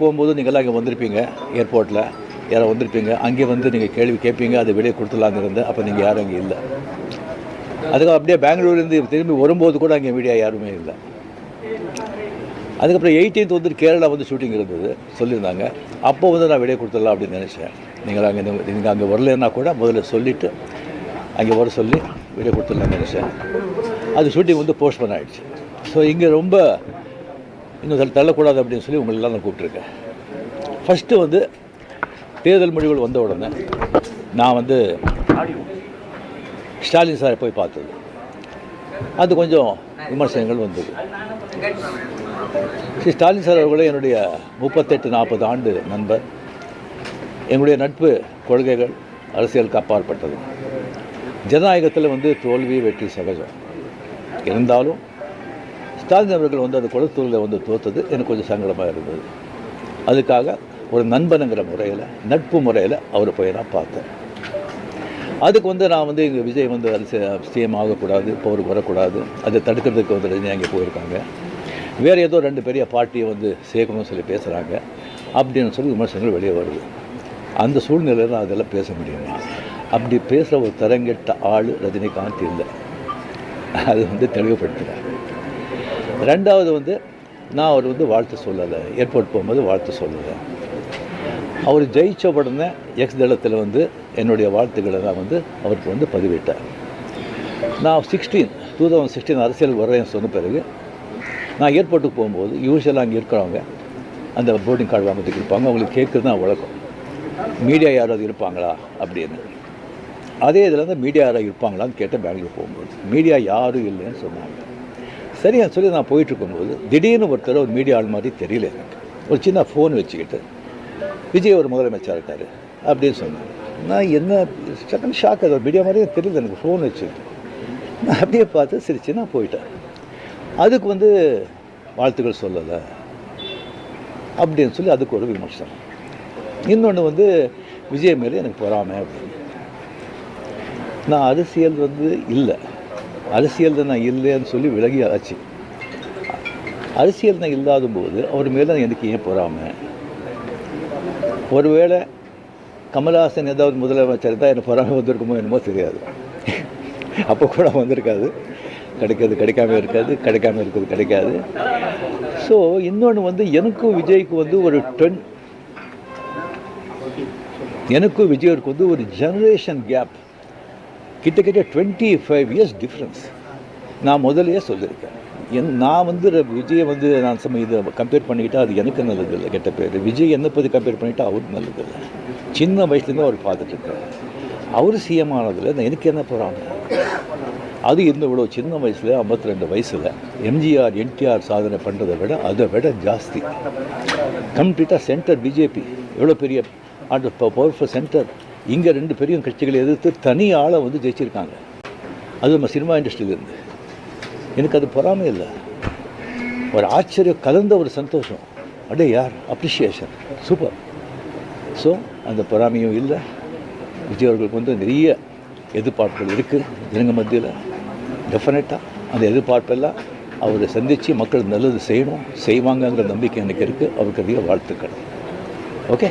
போகும்போது நீங்கள்லாம் இங்கே வந்திருப்பீங்க, ஏர்போர்ட்டில் யாரோ வந்திருப்பீங்க. அங்கே வந்து நீங்கள் கேள்வி கேட்பீங்க, அதை வெளியே கொடுத்துலான்னு இருந்தேன். அப்போ நீங்கள் யாரும் அங்கே இல்லை. அதுக்கு அப்படியே பெங்களூர்லேருந்து திரும்பி வரும்போது கூட அங்கே மீடியா யாருமே இல்லை. அதுக்கப்புறம் 18th வந்துட்டு கேரளா வந்து ஷூட்டிங் இருந்தது சொல்லியிருந்தாங்க. அப்போ வந்து நான் வெளியே கொடுத்துடலாம் அப்படின்னு நினச்சேன். நீங்கள் அங்கே வரலன்னா கூட முதல்ல சொல்லிவிட்டு அங்கே வர சொல்லி வெளியே கொடுத்துடலாம்னு நினச்சேன். அது ஷூட்டிங் வந்து போஸ்ட்போன் ஆகிடுச்சு. ஸோ இங்கே ரொம்ப இன்னும் தள்ளக்கூடாது அப்படின்னு சொல்லி உங்களெல்லாம் நான் கூப்பிட்ருக்கேன். ஃபஸ்ட்டு வந்து தேர்தல் முடிவுகள் வந்த உடனே நான் வந்து ஸ்டாலின் சாரை போய் பார்த்தது. அது கொஞ்சம் விமர்சனங்கள் வந்தது. ஸ்டாலின் சார் அவர்களே என்னுடைய 38-40 ஆண்டு நண்பர். என்னுடைய நட்பு கொள்கைகள் அரசியலுக்கு அப்பாற்பட்டது. ஜனநாயகத்தில் வந்து தோல்வி வெற்றி சகஜம். இருந்தாலும் ஸ்டாலின் அவர்கள் வந்து அந்த கொளத்தூரில் வந்து தோற்றது எனக்கு கொஞ்சம் சங்கடமாக இருந்தது. அதுக்காக ஒரு நண்பனுங்கிற முறையில், நட்பு முறையில் அவரை போய் நான் பார்த்தேன். அதுக்கு வந்து நான் வந்து இங்கே விஜய் வந்து சிஎம் ஆகக்கூடாது, பவருக்கு வரக்கூடாது, அதை தடுக்கிறதுக்கு வந்து ரஜினி அங்கே போயிருக்காங்க, வேறு ஏதோ 2 பெரிய பார்ட்டியை வந்து சேர்க்கணும்னு சொல்லி பேசுகிறாங்க அப்படின்னு சொல்லி விமர்சனங்கள் வெளியே வருது. அந்த சூழ்நிலையில் நான் அதெல்லாம் பேச முடியுமா? அப்படி பேசுகிற ஒரு தரங்கெட்ட ஆள் ரஜினிகாந்த் இல்லை. அது வந்து தெளிவுபடுத்துகிறேன். 2வது வந்து நான் அவர் வந்து வாழ்த்து சொல்லலை, ஏர்போர்ட் போகும்போது வாழ்த்து சொல்லலை. அவர் ஜெயித்த உடனே தளத்தில் வந்து என்னுடைய வாழ்த்துக்களை நான் வந்து அவருக்கு வந்து பதிவிட்டேன். நான் 2016 அரசியல் வர்றேன்னு சொன்ன பிறகு நான் ஏர்போர்ட்டுக்கு போகும்போது யூஸ்வலாக அங்கே இருக்கிறவங்க அந்த போர்டிங் கார்டு வாங்கிறதுக்கு இருப்பாங்க. அவங்களுக்கு கேட்குறது தான் வழக்கம், மீடியா யாராவது இருப்பாங்களா அப்படின்னு. அதே இதில் வந்து மீடியா யாராவது இருப்பாங்களான்னு கேட்டேன். பெங்களூர் போகும்போது மீடியா யாரும் இல்லைன்னு சொன்னாங்க. சரின்னு சொல்லி நான் போயிட்டுருக்கும்போது திடீர்னு ஒருத்தர் ஒரு மீடியா ஆள் மாதிரி தெரியல எனக்கு. ஒரு சின்ன ஃபோன் வச்சுக்கிட்டு விஜய் ஒரு முதலமைச்சர் இருக்கார் அப்படின்னு சொன்னாங்க. நான் என்ன சட்டன் ஷாக், அது ஒரு மீடியா மாதிரியே தெரியல எனக்கு. ஃபோன் வச்சுக்கிட்டு நான் அப்படியே பார்த்து சிரிச்சு நான் போயிட்டேன். அதுக்கு வந்து வாழ்த்துக்கள் சொல்லலை அப்படின்னு சொல்லி அதுக்கு ஒரு விமர்சனம். இன்னொன்று வந்து விஜய் மேலே எனக்கு பொறாமை அப்படின்னு. நான் அரசியல் வந்து இல்லை, அரசியல் நான் இல்லைன்னு சொல்லி விலகி ஆச்சு. அரசியல் நான் இல்லாத போது அவர் மேலே எனக்கு ஏன் பொறாமை? ஒருவேளை கமல்ஹாசன் ஏதாவது முதலமைச்சர் தான் எனக்கு பொறாமை வந்திருக்குமோ என்னமோ தெரியாது. அப்போ கூட வந்திருக்காது. கிடைக்காம இருக்கிறது கிடைக்காது. ஸோ இன்னொன்று வந்து எனக்கும் விஜய்க்கு வந்து எனக்கும் விஜய்க்கு வந்து ஒரு ஜெனரேஷன் கேப், கிட்டத்தட்ட 25 இயர்ஸ் டிஃப்ரென்ஸ். நான் முதலையே சொல்லியிருக்கேன். நான் வந்து விஜயை வந்து நான் இதை கம்பேர் பண்ணிக்கிட்டால் அது எனக்கு நல்லதில்லை, கெட்ட பேர். விஜய் என்னை பற்றி கம்பேர் பண்ணிவிட்டா அவருக்கு நல்லதில்லை. சின்ன வயசுலேருந்து அவர் பார்த்துட்ருக்கார். அவர் சிஎம் ஆனதில் நான் எனக்கு என்ன போகிறாங்க? அது இவ்வளோ சின்ன வயசில் 52 வயசில் எம்ஜிஆர் என்டிஆர் சாதனை பண்ணுறதை விட அதை விட ஜாஸ்தி. கம்ப்ளீட்டாக சென்டர் பிஜேபி எவ்வளோ பெரிய பவர்ஃபுல் சென்டர். இங்கே 2 பெரிய கட்சிகளை எதிர்த்து தனி ஆளை வந்து ஜெயிச்சிருக்காங்க. அது நம்ம சினிமா இண்டஸ்ட்ரியிலேருந்து. எனக்கு அது பொறாமை இல்லை, ஒரு ஆச்சரியம் கலந்த ஒரு சந்தோஷம். அடே யார் அப்ரிஷியேஷன், சூப்பர். ஸோ அந்த பொறாமையும் இல்லை. விஜய் அவர்களுக்கு வந்து நிறைய எதிர்பார்ப்புகள் இருக்குது ஜனங்க மத்தியில். டெஃபினட்டாக அந்த எதிர்பார்ப்பெல்லாம் அவரை சந்தித்து மக்கள் நல்லது செய்வாங்கங்கிற நம்பிக்கை எனக்கு இருக்குது. அவருக்கு நிறைய வாழ்த்துக்கள். ஓகே.